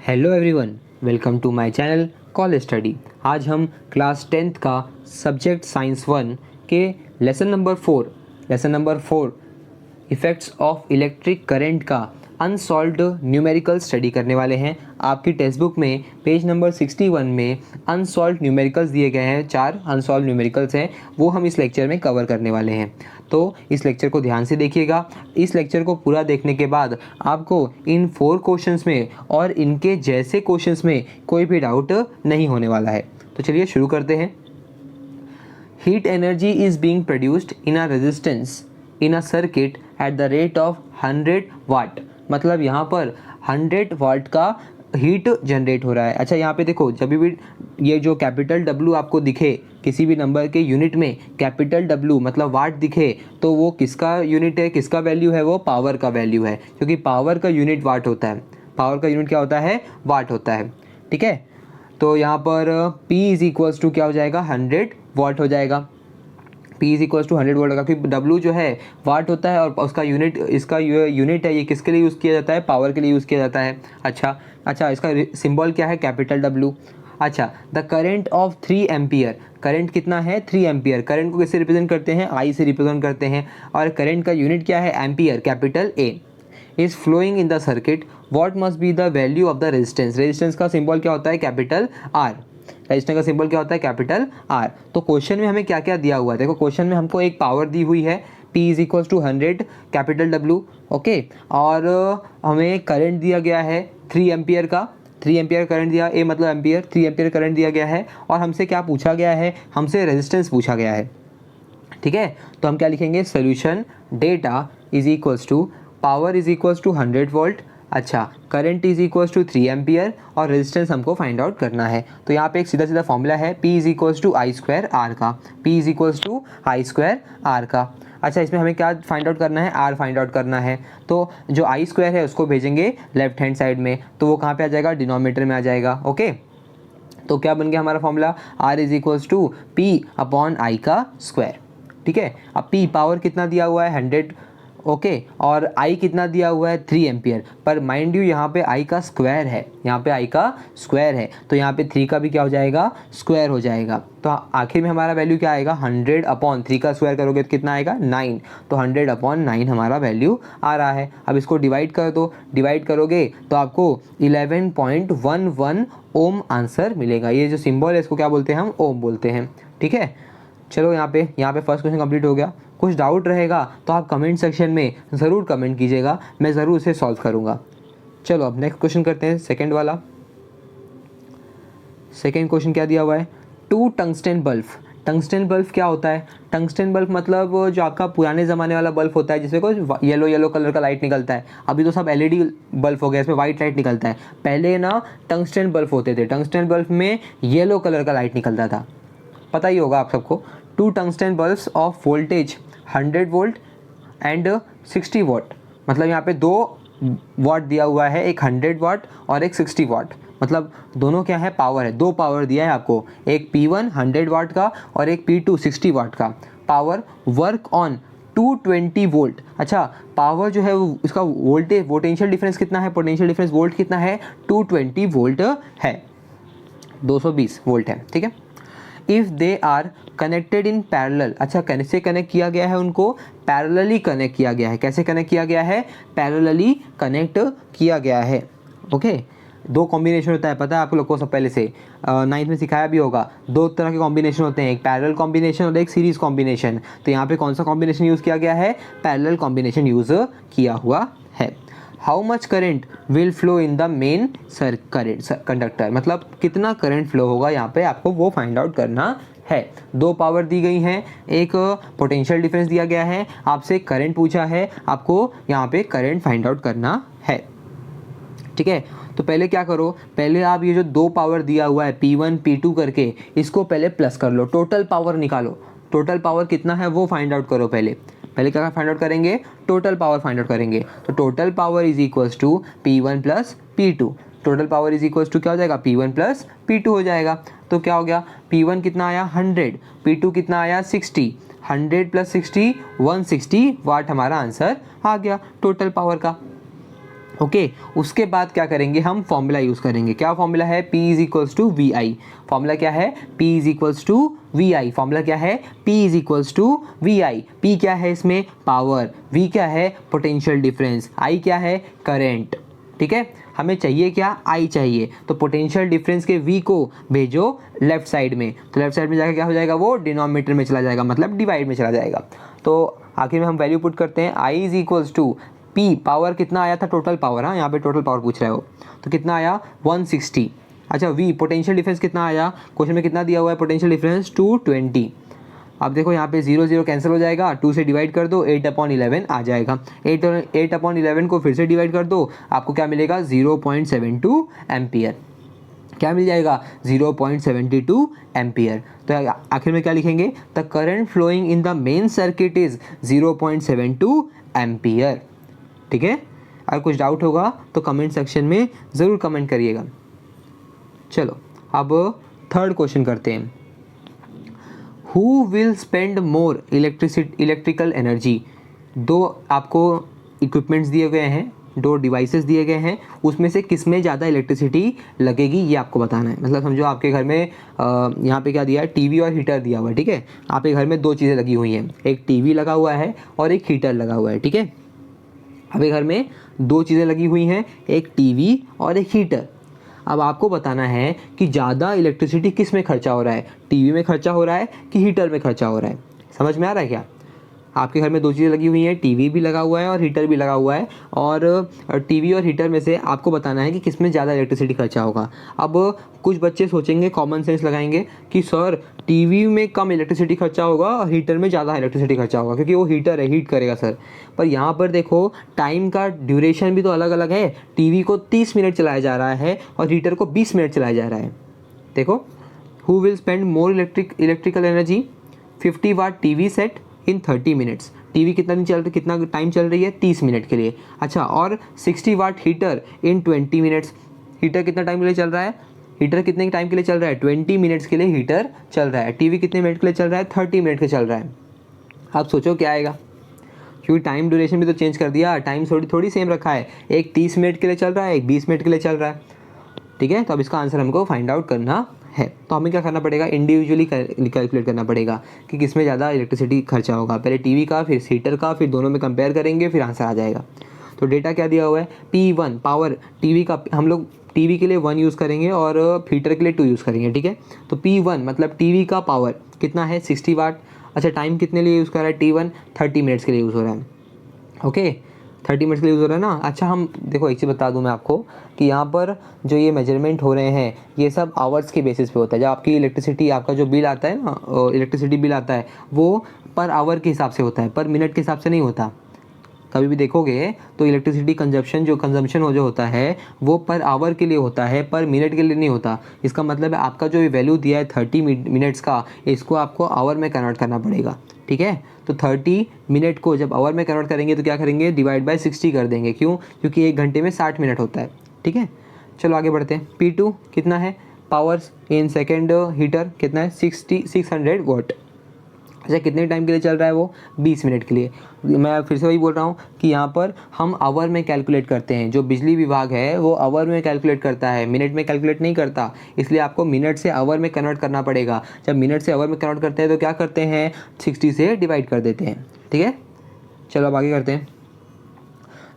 Hello everyone, welcome to my channel college study. आज हम class 10th का subject science 1 के lesson number 4 effects of electric current का unsolved numerical study करने वाले हैं। आपकी टेक्स्ट बुक में पेज नंबर 61 में अनसॉल्व्ड न्यूमेरिकल्स दिए गए हैं। 4 अनसॉल्व्ड न्यूमेरिकल्स हैं, वो हम इस लेक्चर में कवर करने वाले हैं। तो इस लेक्चर को ध्यान से देखिएगा। इस लेक्चर को पूरा देखने के बाद आपको इन 4 क्वेश्चंस में और इनके जैसे क्वेश्चंस में कोई भी डाउट नहीं होने वाला है। तो चलिए शुरू करते हैं। Heat energy is being produced in a resistance in a circuit at the rate of 100 वाट। मतलब यहाँ पर 100 वाट का हीट जनरेट हो रहा है। अच्छा, यहाँ पे देखो, जब भी ये जो कैपिटल W आपको दिखे किसी भी नंबर के यूनिट में, कैपिटल W मतलब वाट दिखे, तो वो किसका यूनिट है, किसका वैल्यू है? वो पावर का वैल्यू है, क्योंकि पावर का यूनिट वाट होता है। पावर का यूनिट क्या होता है? वाट होता है। ठीक है, तो यहाँ पर P इज इक्वल्स टू क्या हो जाएगा? 100 वाट हो जाएगा। P इज इक्वल्स टू 100 वाट होगा, क्योंकि W जो है वाट होता है और उसका यूनिट, इसका यूनिट है, ये किसके लिए यूज़ किया जाता है? पावर के लिए यूज़ किया जाता है। अच्छा, इसका सिंबल क्या है? Capital W। अच्छा, the current of 3 ampere. Current कितना है? 3 एम्पियर। करंट को किससे रिप्रेजेंट करते हैं? I से रिप्रेजेंट करते हैं, और करंट का यूनिट क्या है? Ampere, capital A। Is flowing in the circuit, what must be the value of the resistance. Resistance का सिंबल क्या होता है? Capital R। रेजिस्टेंस का सिंबल क्या होता है? Capital R। तो क्वेश्चन में हमें क्या क्या दिया हुआ है? देखो, क्वेश्चन में हमको एक पावर दी हुई है, P is equals to 100 capital W, okay, और हमें करंट दिया गया है 3 एम्पियर का। 3 एम्पियर करंट दिया, A मतलब एम्पियर, 3 एम्पियर करंट दिया गया है, और हमसे क्या पूछा गया है? हमसे रेजिस्टेंस पूछा गया है। ठीक है, तो हम क्या लिखेंगे? Solution data is equals to power is equals to 100 volt. अच्छा, current is equals to 3 ampere, और रेजिस्टेंस हमको फाइंड आउट करना है। तो यहाँ पे एक सीधा सीधा फॉर्मूला है, P is equals to I square R का। P is equals to I square R का। अच्छा, इसमें हमें क्या फाइंड आउट करना है? R फाइंड आउट करना है। तो जो आई स्क्वायर है उसको भेजेंगे लेफ्ट हैंड साइड में, तो वो कहाँ पे आ जाएगा? डिनोमिनेटर में आ जाएगा। ओके, तो क्या बन गया हमारा formula? R is equals to P upon I का स्क्वायर। ठीक है, अब P पावर कितना दिया हुआ है? 100, ओके, और I कितना दिया हुआ है? 3 एम्पियर। पर माइंड यू, यहाँ पे I का स्क्वायर है, यहाँ पे I का स्क्वायर है, तो यहाँ पे 3 का भी क्या हो जाएगा? स्क्वायर हो जाएगा। तो आखिर में हमारा वैल्यू क्या आएगा? 100 अपॉन 3 का स्क्वायर करोगे तो कितना आएगा? 9। तो 100 अपॉन 9 हमारा वैल्यू आ रहा है। अब इसको डिवाइड कर दो, डिवाइड करोगे तो आपको 11.11 ओम आंसर मिलेगा। ये जो सिंबल है इसको क्या बोलते हैं? हम ओम बोलते हैं। ठीक है, चलो यहाँ पे फर्स्ट क्वेश्चन कंप्लीट हो गया। कुछ डाउट रहेगा तो आप कमेंट सेक्शन में ज़रूर कमेंट कीजिएगा, मैं ज़रूर उसे सॉल्व करूँगा। चलो अब नेक्स्ट क्वेश्चन करते हैं, सेकंड वाला। सेकंड क्वेश्चन क्या दिया हुआ है? 2 टंगस्टन बल्ब। टंगस्टन बल्ब क्या होता है? टंगस्टन बल्ब मतलब जो आपका पुराने ज़माने वाला बल्ब होता है, जिसमें कोई येलो कलर का लाइट निकलता है। अभी तो सब LED बल्ब हो गया, इसमें वाइट लाइट निकलता है। पहले ना टंगस्टन बल्ब होते थे, टंगस्टन बल्ब में येलो कलर का लाइट निकलता था, पता ही होगा आप सबको। 2 tungsten bulbs of voltage 100 volt and 60 वाट। मतलब यहाँ पे 2 वाट दिया हुआ है, एक 100 वाट और एक 60 वाट। मतलब दोनों क्या है? पावर है। 2 पावर दिया है आपको, एक P1 100 वाट का और एक P2 60 वाट का। Power work on 220 volt. अच्छा, पावर जो है वो, इसका वोल्टेज, पोटेंशियल डिफरेंस कितना है? पोटेंशियल डिफरेंस वोल्ट कितना है? 220 वोल्ट है, 220 वोल्ट है। ठीक है, if they are connected in parallel. अच्छा, कैसे कनेक्ट किया गया है? उनको पैरेलली कनेक्ट किया गया है। कैसे कनेक्ट किया गया है? पैरेलली कनेक्ट किया गया है। ओके, 2 कॉम्बिनेशन होता है, पता है आप लोग को, सब पहले से 9th में सिखाया भी होगा। 2 तरह के कॉम्बिनेशन होते हैं, एक पैरेलल कॉम्बिनेशन और एक सीरीज कॉम्बिनेशन। तो यहाँ पे कौन सा कॉम्बिनेशन यूज़ किया गया है? पैरेलल कॉम्बिनेशन यूज़ किया हुआ है। How much current will flow in the main conductor. मतलब कितना करंट फ्लो होगा यहाँ पे, आपको वो फाइंड आउट करना है। 2 पावर दी गई हैं, एक पोटेंशियल डिफरेंस दिया गया है, आपसे करंट पूछा है, आपको यहाँ पे करंट फाइंड आउट करना है। ठीक है, तो पहले क्या करो? पहले आप ये जो 2 पावर दिया हुआ है P1 P2 करके, इसको पहले प्लस कर लो, टोटल पावर निकालो। टोटल पावर कितना है वो फाइंड आउट करो। पहले क्या फाइंड आउट करेंगे? टोटल पावर फाइंड आउट करेंगे। तो total power is equals to P1 plus P2। Total power is equals to क्या हो जाएगा? P1 प्लस P2 हो जाएगा। तो क्या हो गया? P1 कितना आया? 100, P2 कितना आया? 60। 100 प्लस 60 160 वाट हमारा आंसर आ गया टोटल पावर का। ओके उसके बाद क्या करेंगे, हम फॉर्मूला यूज़ करेंगे। क्या फॉर्मूला है, P is equals to V I. Formula क्या है, P is equals to V I. Formula क्या है, P is equals to V I. P क्या है इसमें, पावर, V क्या है, पोटेंशियल डिफरेंस, I क्या है, करंट। ठीक है, हमें चाहिए क्या, I चाहिए, तो पोटेंशियल डिफरेंस के V को भेजो लेफ्ट साइड में, तो लेफ्ट साइड में जाकर क्या हो जाएगा, वो डिनोमिनेटर में चला जाएगा, मतलब डिवाइड में चला जाएगा। तो आखिर में हम वैल्यू पुट करते हैं, I is equals to P, power कितना आया था, टोटल पावर, हाँ यहाँ पे टोटल पावर पूछ रहा है वो, तो कितना आया 160। अच्छा V पोटेंशियल डिफरेंस कितना आया, क्वेश्चन में कितना दिया हुआ है पोटेंशियल डिफरेंस 220। अब देखो यहाँ पे 0 0 कैंसिल हो जाएगा, 2 से डिवाइड कर दो, 8/11 आ जाएगा। 8/11 को फिर से डिवाइड कर दो, आपको क्या मिलेगा, 0.72 एम्पियर। क्या मिल जाएगा, 0.72 एम्पियर। तो आखिर में क्या लिखेंगे, the current flowing in the main circuit is 0.72 ampere. ठीक है, अगर कुछ डाउट होगा तो कमेंट सेक्शन में ज़रूर कमेंट करिएगा। चलो अब थर्ड क्वेश्चन करते हैं, who will spend more electrical energy. दो आपको इक्विपमेंट्स दिए गए हैं, दो डिवाइसेस दिए गए हैं, उसमें से किस में ज़्यादा इलेक्ट्रिसिटी लगेगी ये आपको बताना है। मतलब समझो आपके घर में यहाँ पे क्या दिया है, टीवी और हीटर दिया हुआ है। ठीक है, आपके घर में दो चीज़ें लगी हुई हैं, एक टीवी लगा हुआ है और एक हीटर लगा हुआ है। ठीक है, आपके घर में दो चीज़ें लगी हुई हैं, एक टीवी और एक हीटर। अब आपको बताना है कि ज़्यादा इलेक्ट्रिसिटी किस में खर्चा हो रहा है, टीवी में खर्चा हो रहा है कि हीटर में खर्चा हो रहा है। समझ में आ रहा है क्या, आपके घर में दो चीज़ें लगी हुई हैं, टीवी भी लगा हुआ है और हीटर भी लगा हुआ है, और टीवी और हीटर में से आपको बताना है कि किस में ज़्यादा इलेक्ट्रिसिटी खर्चा होगा। अब कुछ बच्चे सोचेंगे, कॉमन सेंस लगाएंगे कि सर टीवी में कम इलेक्ट्रिसिटी खर्चा होगा और हीटर में ज़्यादा इलेक्ट्रिसिटी खर्चा होगा, क्योंकि वो हीटर है, हीट करेगा सर। पर यहाँ पर देखो टाइम का ड्यूरेशन भी तो अलग अलग है, टीवी को 30 मिनट चलाया जा रहा है और हीटर को 20 मिनट चलाया जा रहा है। देखो, who will spend more electrical energy, 50 watt TV set in 30 minutes. TV कितना दिन चल रही, कितना टाइम चल रही है, 30 मिनट के लिए। अच्छा, और 60 वाट हीटर इन 20 मिनट्स। हीटर कितना टाइम के लिए चल रहा है, हीटर कितने टाइम के लिए चल रहा है, 20 मिनट्स के लिए हीटर चल रहा है। टीवी कितने मिनट के लिए चल रहा है, 30 मिनट के चल रहा है। आप सोचो क्या आएगा, क्योंकि टाइम ड्यूरेशन भी तो चेंज कर दिया, टाइम थोड़ी सेम रखा है, एक 30 मिनट के लिए चल रहा है, एक 20 मिनट के लिए चल रहा है। ठीक है, तो अब इसका आंसर हमको फाइंड आउट करना है। तो हमें क्या करना पड़ेगा, इंडिविजुअली कैलकुलेट करना पड़ेगा कि किस में ज़्यादा इलेक्ट्रिसिटी खर्चा होगा। पहले टीवी का, फिर हीटर का, फिर दोनों में कंपेयर करेंगे, फिर आंसर आ जाएगा। तो डेटा क्या दिया हुआ है, P1 पावर, टीवी का हम लोग टीवी के लिए 1 यूज़ करेंगे और हीटर के लिए 2 यूज़ करेंगे। ठीक है, तो P1 मतलब टीवी का पावर कितना है, 60 वाट। अच्छा, टाइम कितने लिए यूज़ कर रहा है T1, 30 मिनट्स के लिए यूज़ हो रहा है। ओके, 30 मिनट्स के लिए यूज़ हो रहा है ना। अच्छा, हम देखो एक चीज़ बता दूं मैं आपको कि यहाँ पर जो ये मेजरमेंट हो रहे हैं ये सब आवर्स के बेसिस पे होता है। जब आपकी इलेक्ट्रिसिटी, आपका जो बिल आता है ना, इलेक्ट्रिसिटी बिल आता है, वो पर आवर के हिसाब से होता है, पर मिनट के हिसाब से नहीं होता। कभी भी देखोगे तो इलेक्ट्रिसिटी कंजम्पशन जो होता है वो पर आवर के लिए होता है, पर मिनट के लिए नहीं होता। इसका मतलब है आपका जो वैल्यू दिया है 30 मिनट्स का, इसको आपको आवर में कन्वर्ट करना पड़ेगा। ठीक है, तो 30 मिनट को जब आवर में कन्वर्ट करेंगे तो क्या करेंगे, डिवाइड बाय 60 कर देंगे। क्यों, क्योंकि एक घंटे में 60 मिनट होता है। ठीक है, चलो आगे बढ़ते हैं। P2 कितना है, पावर्स इन सेकेंड हीटर कितना है, 600 वाट। अच्छा, कितने टाइम के लिए चल रहा है वो, 20 मिनट के लिए। मैं फिर से वही बोल रहा हूँ कि यहाँ पर हम आवर में कैलकुलेट करते हैं, जो बिजली विभाग है वो आवर में कैलकुलेट करता है, मिनट में कैलकुलेट नहीं करता। इसलिए आपको मिनट से आवर में कन्वर्ट करना पड़ेगा। जब मिनट से आवर में कन्वर्ट करते हैं तो क्या करते हैं, 60 से डिवाइड कर देते हैं। ठीक है, चलो अब आगे करते हैं।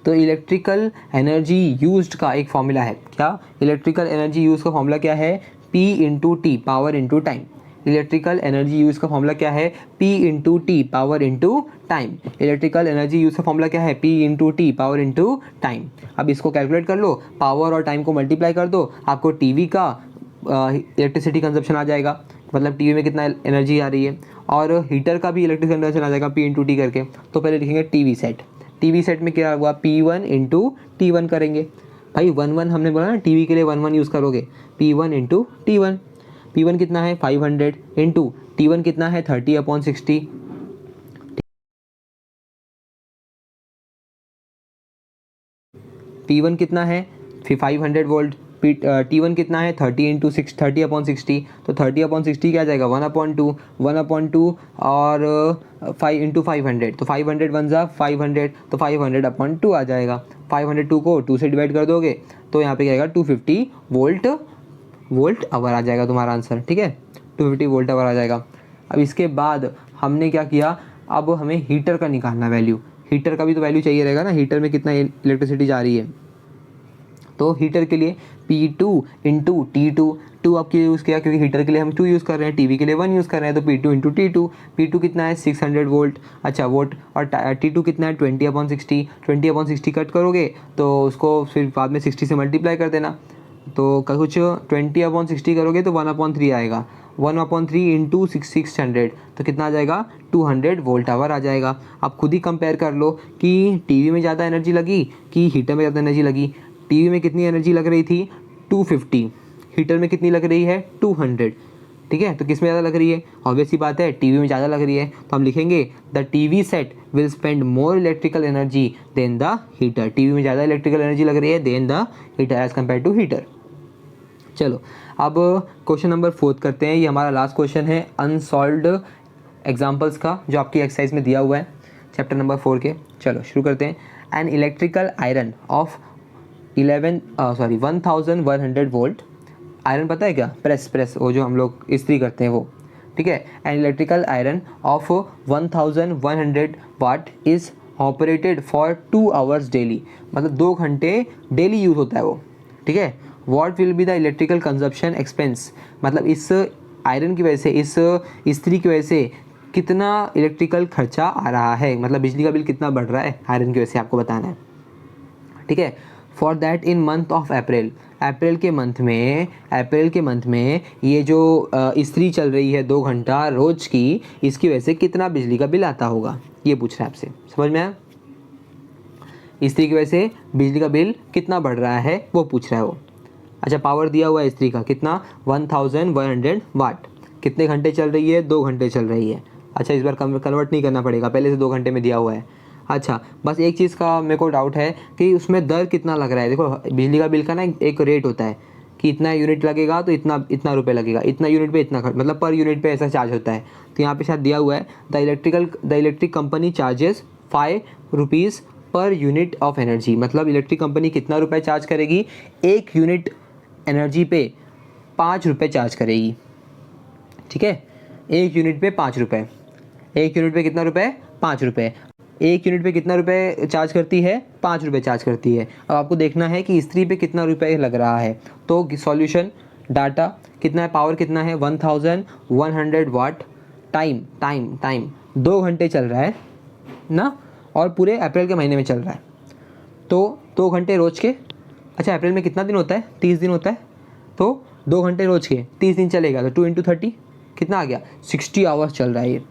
तो इलेक्ट्रिकल एनर्जी यूज्ड का एक फॉर्मूला है, क्या, इलेक्ट्रिकल एनर्जी यूज का फॉर्मूला क्या है, P into T, power into time. Electrical energy use का फॉर्मूला क्या है, P into T, power into time. Electrical energy use का फॉर्मूला क्या है, P into T, power into time. अब इसको कैलकुलेट कर लो, पावर और टाइम को मल्टीप्लाई कर दो, आपको टीवी का इलेक्ट्रिसिटी कंजप्शन आ जाएगा, मतलब टीवी में कितना एनर्जी आ रही है, और हीटर का भी इलेक्ट्रिक कंजप्शन आ जाएगा P इंटू टी करके। तो पहले लिखेंगे टीवी सेट, टीवी सेट में क्या हुआ, P1 इंटू T1 करेंगे। भाई 1 हमने बोला ना, टीवी के लिए 1 यूज़ करोगे, P1 इंटू T1। P1 कितना है 500 इंटू T1 कितना है 30/60। P1 कितना है फिर 500 वोल्ट, T1 कितना है 30/60, तो 30/60 क्या आ जाएगा 1/2 और 5 × 500, तो 500 वन ज़ा 500, तो 500/2 आ जाएगा। 502 को 2 से डिवाइड कर दोगे तो यहाँ पे क्या आएगा 250 वोल्ट आवर आ जाएगा तुम्हारा आंसर, ठीक है, 250 वोल्ट आवर आ जाएगा। अब इसके बाद हमने क्या किया, अब हमें हीटर का निकालना वैल्यू, हीटर का भी तो वैल्यू चाहिए रहेगा ना, हीटर में कितना इलेक्ट्रिसिटी जा रही है। तो हीटर के लिए P2 × T2, 2 आपके यूज़ किया क्योंकि हीटर के लिए हम 2 यूज़ कर रहे हैं, टीवी के लिए 1 यूज़ कर रहे हैं, तो P2 × T2, P2 कितना है 600 वोल्ट, अच्छा वोट, और T2 कितना है 20/60, 20/60 कट करोगे तो उसको फिर बाद में 60 से मल्टीप्लाई कर देना, तो कुछ 20/60 करोगे तो 1/3 आएगा, 1/3 × 600, तो कितना आ जाएगा 200 वोल्ट आवर आ जाएगा। आप खुद ही कंपेयर कर लो कि टीवी में ज़्यादा एनर्जी लगी कि हीटर में ज़्यादा एनर्जी लगी। टीवी में कितनी एनर्जी लग रही थी 250, हीटर में कितनी लग रही है 200, ठीक है, तो किस में ज़्यादा लग रही है, ऑब्वियस सी बात है टीवी में ज़्यादा लग रही है, तो हम लिखेंगे the TV set will spend more electrical energy than the heater, TV में ज़्यादा इलेक्ट्रिकल एनर्जी लग रही है than the heater as compare to heater. चलो अब क्वेश्चन नंबर 4 करते हैं, ये हमारा लास्ट क्वेश्चन है अनसॉल्व्ड एग्जाम्पल्स का जो आपकी एक्सरसाइज में दिया हुआ है चैप्टर नंबर 4 के। चलो शुरू करते हैं। An electrical iron of 1100 volt, iron पता है क्या, प्रेस वो जो हम लोग इस्त्री करते हैं वो, ठीक है, an electrical iron of 1100 what is operated for 2 hours daily, मतलब 2 घंटे डेली यूज़ होता है वो, ठीक है। What will be the electrical consumption expense, मतलब इस आयरन की वजह से, इस इस्त्री की वजह से कितना इलेक्ट्रिकल खर्चा आ रहा है, मतलब बिजली का बिल कितना बढ़ रहा है आयरन की वजह से, आपको बताना है, ठीक है। For that in month of April, April के मंथ में ये जो इस्त्री चल रही है 2 घंटा रोज की, इसकी वजह से कितना बिजली का बिल आता होगा, ये पूछ रहा है आपसे, समझ में आया। इस्त्री की वजह से बिजली का बिल कितना बढ़ रहा है वो पूछ रहा है वो। अच्छा पावर दिया हुआ है इस्त्री का कितना 1100 वाट, कितने घंटे चल रही है 2 घंटे चल रही है। अच्छा इस बार कन्वर्ट नहीं करना पड़ेगा, पहले से 2 घंटे में दिया हुआ है। अच्छा बस एक चीज़ का मेरे को डाउट है कि उसमें दर कितना लग रहा है। देखो बिजली का बिल का ना एक रेट होता है कि इतना यूनिट लगेगा तो इतना रुपये लगेगा, इतना यूनिट पे इतना मतलब पर यूनिट पे ऐसा चार्ज होता है। तो यहाँ पे शायद दिया हुआ है the electric company charges 5 rupees per unit of energy, मतलब इलेक्ट्रिक कंपनी कितना रुपये चार्ज करेगी, 1 यूनिट एनर्जी पे 5 रुपये चार्ज करेगी, ठीक है, 1 यूनिट पे 5 रुपये, 1 यूनिट पे कितना रुपये 5 रुपये, 1 यूनिट पे कितना रुपये चार्ज करती है 5 रुपये चार्ज करती है। अब आपको देखना है कि इस्त्री पे कितना रुपये लग रहा है, तो सॉल्यूशन डाटा कितना है, पावर कितना है 1100 वाट, टाइम 2 घंटे चल रहा है ना, और पूरे अप्रैल के महीने में चल रहा है, तो 2 घंटे रोज के, अच्छा अप्रैल में कितना दिन होता है 30 दिन होता है, तो 2 घंटे रोज के 30 दिन चलेगा, तो 2 × 30 कितना आ गया 60 आवर्स चल रहा है ये।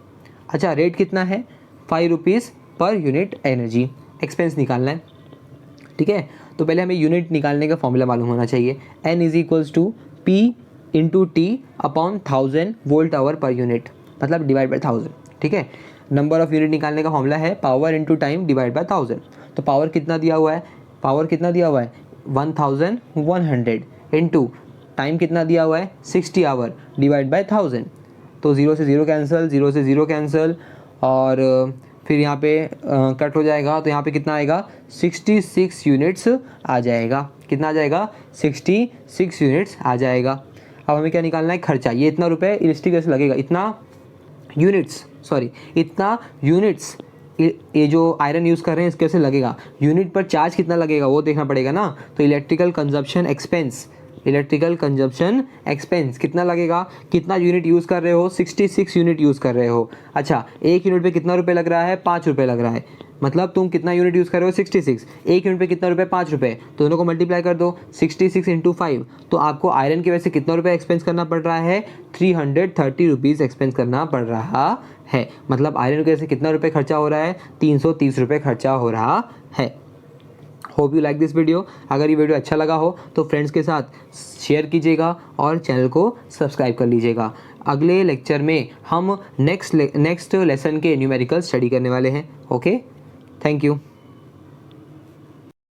अच्छा रेट कितना है 5 rupees per unit energy, expense निकालना है, ठीक है। तो पहले हमें यूनिट निकालने का फॉर्मूला मालूम होना चाहिए, N = P × T upon 1000 volt hour पर यूनिट, मतलब डिवाइड बाय 1000, ठीक है। नंबर ऑफ यूनिट निकालने का फॉर्मूला है पावर × टाइम डिवाइड बाय 1000, तो पावर कितना दिया हुआ है 1100 इंटू टाइम कितना दिया हुआ है 60 आवर डिवाइड बाय 1000, तो 0 से 0 कैंसिल, 0 से 0 कैंसिल, और फिर यहाँ पे कट हो जाएगा, तो यहाँ पे कितना आएगा 66 यूनिट्स आ जाएगा, कितना आ जाएगा 66 यूनिट्स आ जाएगा। अब हमें क्या निकालना है खर्चा, ये इतना रुपये इलेक्ट्रिक कैसे लगेगा, इतना यूनिट्स ये जो आयरन यूज़ कर रहे हैं इसके कैसे लगेगा, यूनिट पर चार्ज कितना लगेगा वो देखना पड़ेगा ना। तो इलेक्ट्रिकल कंजप्शन एक्सपेंस कितना लगेगा, कितना यूनिट यूज़ कर रहे हो 66 यूनिट यूज़ कर रहे हो। अच्छा 1 यूनिट पे कितना रुपये लग रहा है 5 रुपये लग रहा है, मतलब तुम कितना यूनिट यूज़ कर रहे हो 66, 1 यूनिट पे कितना रुपये 5 रुपये, तो दोनों को मल्टीप्लाई कर दो 66 × 5, तो आपको आयरन की वजह से कितना रुपये एक्सपेंस करना पड़ रहा है 330 रुपीज़ एक्सपेंस करना पड़ रहा है, मतलब आयरन की वजह से कितना रुपये खर्चा हो रहा है 330 रुपये खर्चा हो रहा है। Hope you like this video, अगर ये वीडियो अच्छा लगा हो तो फ्रेंड्स के साथ शेयर कीजिएगा और चैनल को सब्सक्राइब कर लीजिएगा। अगले लेक्चर में हम नेक्स्ट लेसन के न्यूमेरिकल स्टडी करने वाले हैं। Okay, thank you.